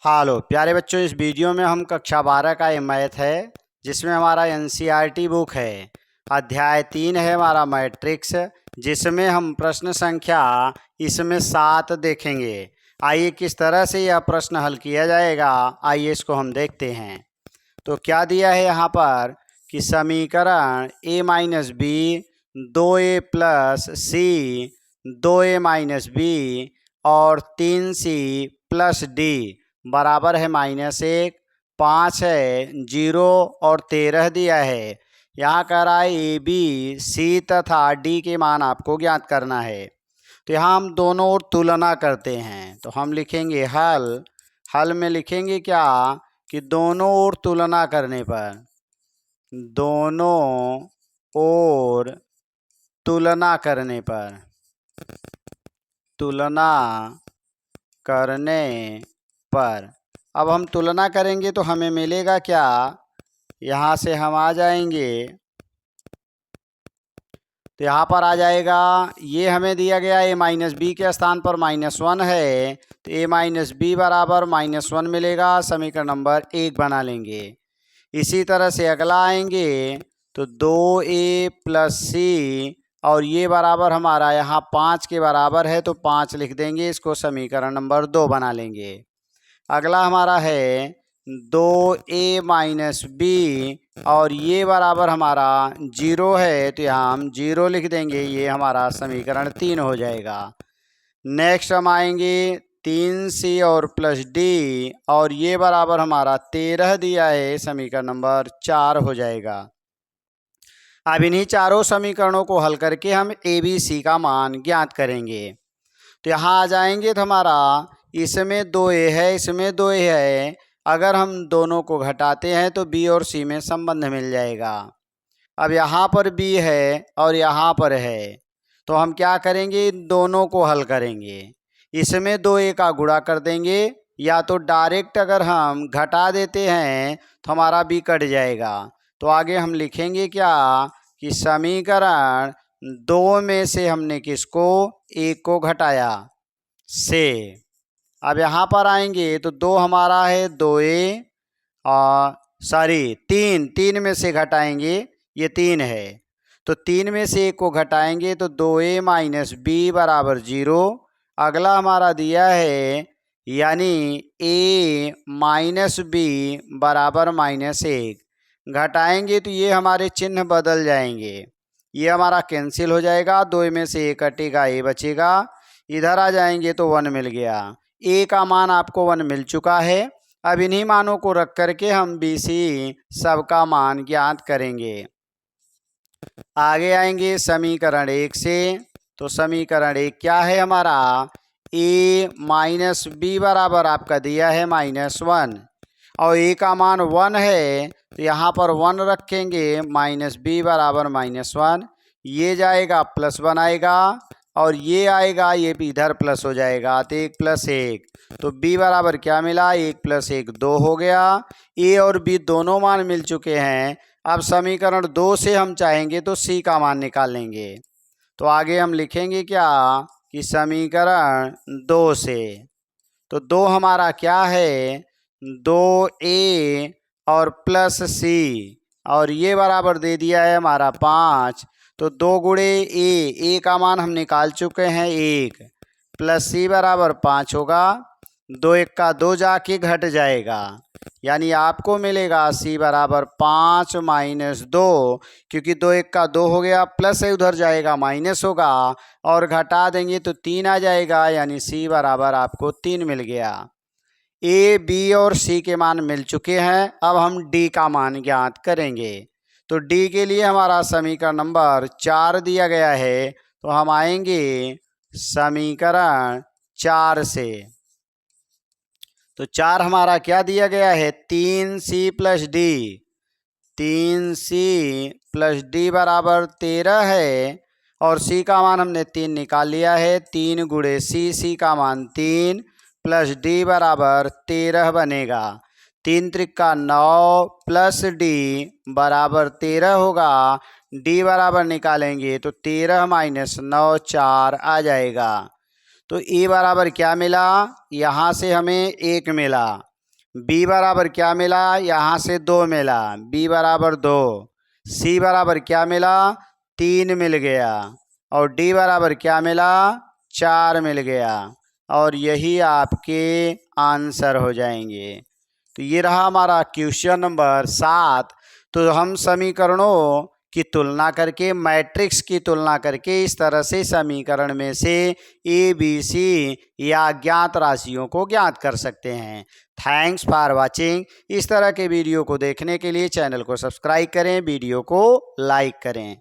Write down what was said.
हालो प्यारे बच्चों, इस वीडियो में हम कक्षा 12 का ये मैथ है जिसमें हमारा एनसीईआरटी बुक है। अध्याय 3 है हमारा मैट्रिक्स, जिसमें हम प्रश्न संख्या इसमें 7 देखेंगे। आइए किस तरह से यह प्रश्न हल किया जाएगा, आइए इसको हम देखते हैं। तो क्या दिया है यहाँ पर कि समीकरण a minus b 2a plus c 2a minus b और 3c प्लस डी बराबर है -1, 5 है, 0 और 13 दिया है। यहाँ कह रहा है ए बी सी तथा डी के मान आपको ज्ञात करना है। तो यहाँ हम दोनों ओर तुलना करते हैं। तो हम लिखेंगे हल में लिखेंगे क्या कि दोनों ओर तुलना करने पर, दोनों ओर तुलना करने पर, तुलना करने पर अब हम तुलना करेंगे तो हमें मिलेगा क्या, यहाँ से हम आ जाएंगे तो यहाँ पर आ जाएगा, ये हमें दिया गया a माइनस बी के स्थान पर -1 है, तो a माइनस बी बराबर -1 मिलेगा। समीकरण नंबर 1 बना लेंगे। इसी तरह से अगला आएंगे तो 2a प्लस सी और ये बराबर हमारा यहाँ 5 के बराबर है, तो 5 लिख देंगे, इसको समीकरण नंबर 2 बना लेंगे। अगला हमारा है 2a माइनस बी और ये बराबर हमारा 0 है, तो यहाँ हम 0 लिख देंगे, ये हमारा समीकरण 3 हो जाएगा। नेक्स्ट हम आएंगे 3c और प्लस डी और ये बराबर हमारा 13 दिया है, समीकरण नंबर 4 हो जाएगा। अब इन्हीं चारों समीकरणों को हल करके हम ए बी सी का मान ज्ञात करेंगे। तो यहाँ आ जाएंगे तो हमारा इसमें 2a है, इसमें 2a है, अगर हम दोनों को घटाते हैं तो b और c में संबंध मिल जाएगा। अब यहाँ पर b है और यहाँ पर है, तो हम क्या करेंगे, दोनों को हल करेंगे। इसमें 2a का गुणा कर देंगे, या तो डायरेक्ट अगर हम घटा देते हैं तो हमारा b कट जाएगा। तो आगे हम लिखेंगे क्या कि समीकरण 2 में से हमने किसको, एक को घटाया से। अब यहाँ पर आएंगे तो 2 हमारा है 2a और तीन में से घटाएंगे, ये 3 है, तो 3 में से 1 को घटाएंगे तो 2a माइनस बी बराबर 0। अगला हमारा दिया है यानी a माइनस बी बराबर -1, घटाएंगे तो ये हमारे चिन्ह बदल जाएंगे, ये हमारा कैंसिल हो जाएगा, 2 में से 1 कटेगा, a बचेगा। इधर आ जाएंगे तो 1 मिल गया, a का मान आपको 1 मिल चुका है। अब इन्हीं मानों को रख करके हम बी सी सबका मान ज्ञात करेंगे। आगे आएंगे समीकरण 1 से, तो समीकरण 1 क्या है हमारा, a माइनस बी बराबर आपका दिया है -1 और a का मान 1 है, तो यहाँ पर 1 रखेंगे, माइनस बी बराबर -1, ये जाएगा प्लस बनाएगा और ये आएगा, ये भी इधर प्लस हो जाएगा, तो 1 + 1, तो b बराबर क्या मिला, 1 + 1 2 हो गया। a और b दोनों मान मिल चुके हैं। अब समीकरण 2 से हम चाहेंगे तो c का मान निकाल लेंगे। तो आगे हम लिखेंगे क्या कि समीकरण 2 से, तो 2 हमारा क्या है, 2a और प्लस c और ये बराबर दे दिया है हमारा 5, तो 2 गुणे a का मान हम निकाल चुके हैं 1, प्लस c बराबर 5 होगा, 2 1 का 2 जाके घट जाएगा, यानी आपको मिलेगा c बराबर 5 - 2, क्योंकि 2 1 का 2 हो गया, प्लस है उधर जाएगा माइनस होगा और घटा देंगे तो 3 आ जाएगा, यानी c बराबर आपको 3 मिल गया। a b और c के मान मिल चुके हैं। अब हम d का मान ज्ञात करेंगे। तो d के लिए हमारा समीकरण नंबर 4 दिया गया है, तो हम आएंगे समीकरण 4 से, तो 4 हमारा क्या दिया गया है, 3c plus D, 3c plus D बराबर 13 है और c का मान हमने 3 निकाल लिया है, 3 गुणे c का मान 3 प्लस डी बराबर 13 बनेगा, 3 त्रिका 9 प्लस डी बराबर 13 होगा, डी बराबर निकालेंगे तो 13 - 9 4 आ जाएगा। तो ए बराबर क्या मिला, यहाँ से हमें 1 मिला, बी बराबर क्या मिला, यहाँ से 2 मिला, बी बराबर 2। सी बराबर क्या मिला, 3 मिल गया। और डी बराबर क्या मिला, 4 मिल गया। और यही आपके आंसर हो जाएंगे। तो ये रहा हमारा क्वेश्चन नंबर 7। तो हम समीकरणों की तुलना करके, मैट्रिक्स की तुलना करके इस तरह से समीकरण में से ए बी सी या ज्ञात राशियों को ज्ञात कर सकते हैं। Thanks for watching. इस तरह के वीडियो को देखने के लिए चैनल को सब्सक्राइब करें, वीडियो को लाइक करें।